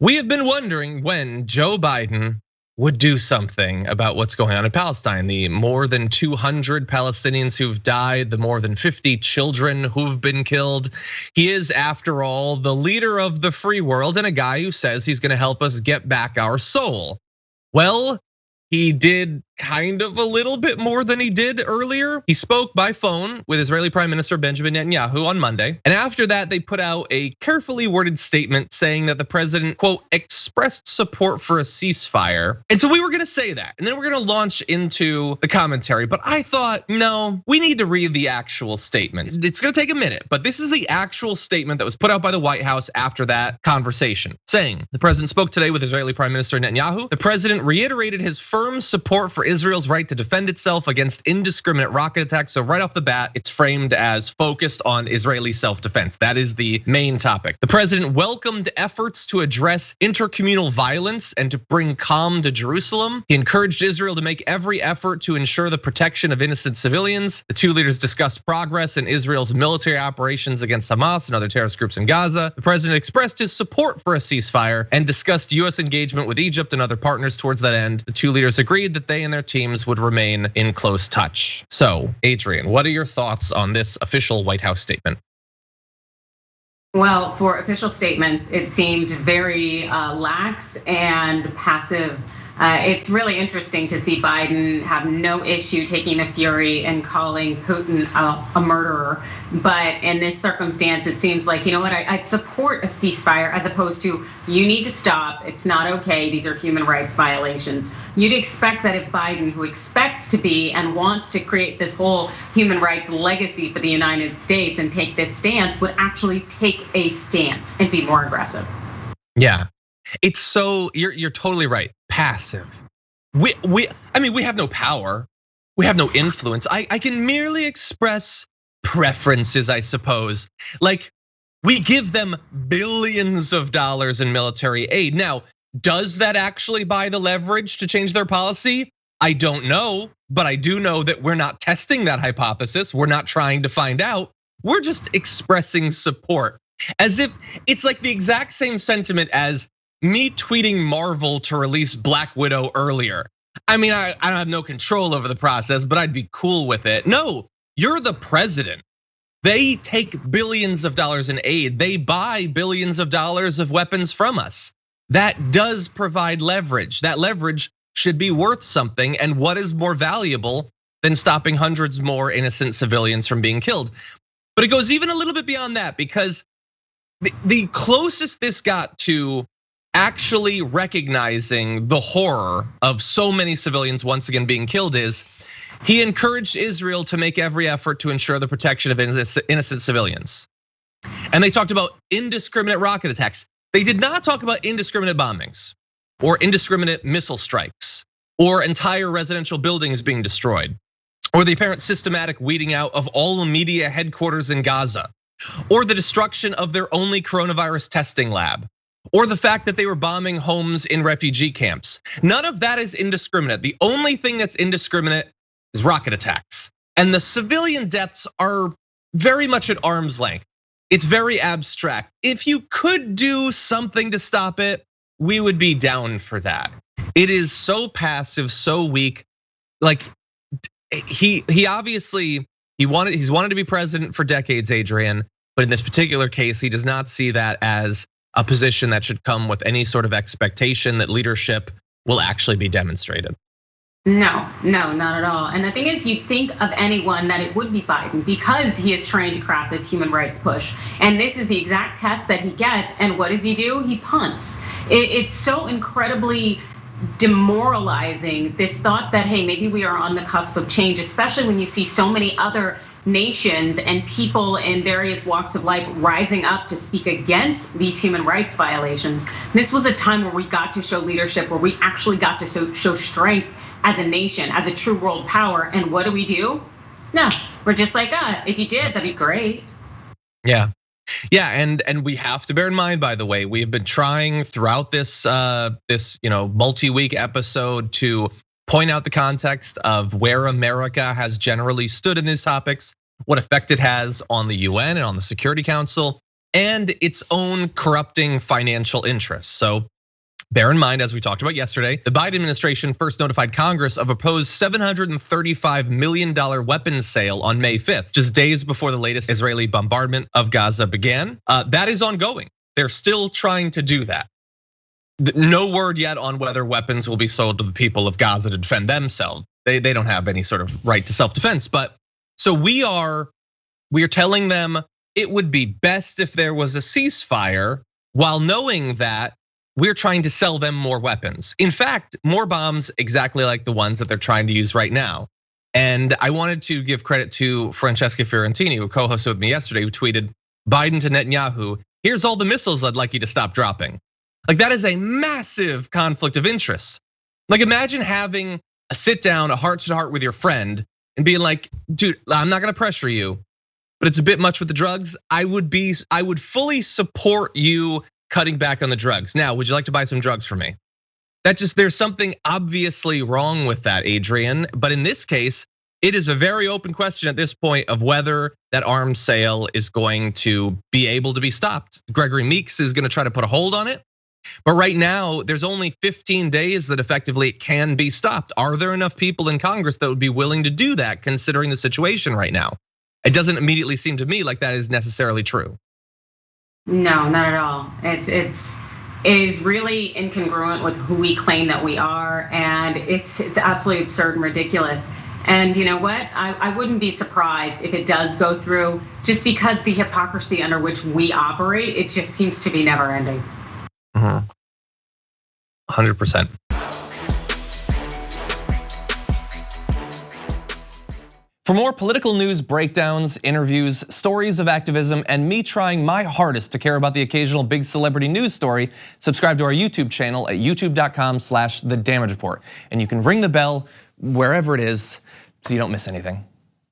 We have been wondering when Joe Biden would do something about what's going on in Palestine. The more than 200 Palestinians who've died, the more than 50 children who've been killed. He is, after all, the leader of the free world and a guy who says he's gonna help us get back our soul. Well, he did kind of a little bit more than he did earlier. He spoke by phone with Israeli Prime Minister Benjamin Netanyahu on Monday. And after that, they put out a carefully worded statement saying that the president, quote, expressed support for a ceasefire. And so we were gonna say that, and then we're gonna launch into the commentary. But I thought, no, we need to read the actual statement. It's gonna take a minute, but this is the actual statement that was put out by the White House after that conversation, saying the president spoke today with Israeli Prime Minister Netanyahu. The president reiterated his firm support for Israel's right to defend itself against indiscriminate rocket attacks. So right off the bat, it's framed as focused on Israeli self-defense. That is the main topic. The president welcomed efforts to address intercommunal violence and to bring calm to Jerusalem. He encouraged Israel to make every effort to ensure the protection of innocent civilians. The two leaders discussed progress in Israel's military operations against Hamas and other terrorist groups in Gaza. The president expressed his support for a ceasefire and discussed US engagement with Egypt and other partners towards that end. The two leaders agreed that they and their teams would remain in close touch. So, Adrienne, what are your thoughts on this official White House statement? Well, for official statements, it seemed very lax and passive. It's really interesting to see Biden have no issue taking the fury and calling Putin a murderer. But in this circumstance, it seems like, you know what, I'd support a ceasefire as opposed to, you need to stop, it's not okay, these are human rights violations. You'd expect that if Biden, who expects to be and wants to create this whole human rights legacy for the United States and take this stance, would actually take a stance and be more aggressive. Yeah, it's so, you're totally right, passive. I mean, we have no power, we have no influence. I can merely express preferences, I suppose. Like, we give them billions of dollars in military aid. Now, does that actually buy the leverage to change their policy? I don't know, but I do know that we're not testing that hypothesis. We're not trying to find out. We're just expressing support, as if it's like the exact same sentiment as me tweeting Marvel to release Black Widow earlier. I mean, I don't have no control over the process, but I'd be cool with it. No, you're the president. They take billions of dollars in aid. They buy billions of dollars of weapons from us. That does provide leverage. That leverage should be worth something. And what is more valuable than stopping hundreds more innocent civilians from being killed? But it goes even a little bit beyond that, because the closest this got to actually recognizing the horror of so many civilians once again being killed is he encouraged Israel to make every effort to ensure the protection of innocent civilians. And they talked about indiscriminate rocket attacks. They did not talk about indiscriminate bombings or indiscriminate missile strikes or entire residential buildings being destroyed or the apparent systematic weeding out of all media headquarters in Gaza or the destruction of their only coronavirus testing lab or the fact that they were bombing homes in refugee camps. None of that is indiscriminate. The only thing that's indiscriminate is rocket attacks. And the civilian deaths are very much at arm's length. It's very abstract. If you could do something to stop it, we would be down for that. It is so passive, so weak. Like he obviously he's wanted to be president for decades, Adrienne, but in this particular case, he does not see that as a position that should come with any sort of expectation that leadership will actually be demonstrated. No, not at all. And the thing is, you think of anyone that it would be Biden because he is trying to craft this human rights push. And this is the exact test that he gets. And what does he do? He punts. It's so incredibly demoralizing, this thought that, hey, maybe we are on the cusp of change, especially when you see so many other nations and people in various walks of life rising up to speak against these human rights violations. This was a time where we got to show leadership, where we actually got to show strength as a nation, as a true world power. And what do? No, we're just like, if you did, that'd be great. Yeah, and we have to bear in mind, by the way, we have been trying throughout this multi-week episode to point out the context of where America has generally stood in these topics, what effect it has on the UN and on the Security Council. and its own corrupting financial interests. So bear in mind, as we talked about yesterday, the Biden administration first notified Congress of a proposed $735 million weapons sale on May 5th, just days before the latest Israeli bombardment of Gaza began. That is ongoing. They're still trying to do that. No word yet on whether weapons will be sold to the people of Gaza to defend themselves. They don't have any sort of right to self-defense. But so we are telling them it would be best if there was a ceasefire, while knowing that we're trying to sell them more weapons. In fact, more bombs exactly like the ones that they're trying to use right now. And I wanted to give credit to Francesca Fiorentini, who co-hosted with me yesterday, who tweeted, Biden to Netanyahu, here's all the missiles I'd like you to stop dropping. Like, that is a massive conflict of interest. Like, imagine having a sit down, a heart to heart with your friend and being like, dude, I'm not gonna pressure you, but it's a bit much with the drugs. I would fully support you cutting back on the drugs. Now, would you like to buy some drugs for me? There's something obviously wrong with that, Adrienne. But in this case, it is a very open question at this point of whether that arms sale is going to be able to be stopped. Gregory Meeks is gonna try to put a hold on it. But right now, there's only 15 days that effectively it can be stopped. Are there enough people in Congress that would be willing to do that, considering the situation right now? It doesn't immediately seem to me like that is necessarily true. No, not at all. It is really incongruent with who we claim that we are, and it's absolutely absurd and ridiculous. And you know what? I wouldn't be surprised if it does go through, just because the hypocrisy under which we operate, it just seems to be never ending. 100%. For more political news breakdowns, interviews, stories of activism, and me trying my hardest to care about the occasional big celebrity news story, subscribe to our YouTube channel at youtube.com/thedamagereport. And you can ring the bell wherever it is so you don't miss anything.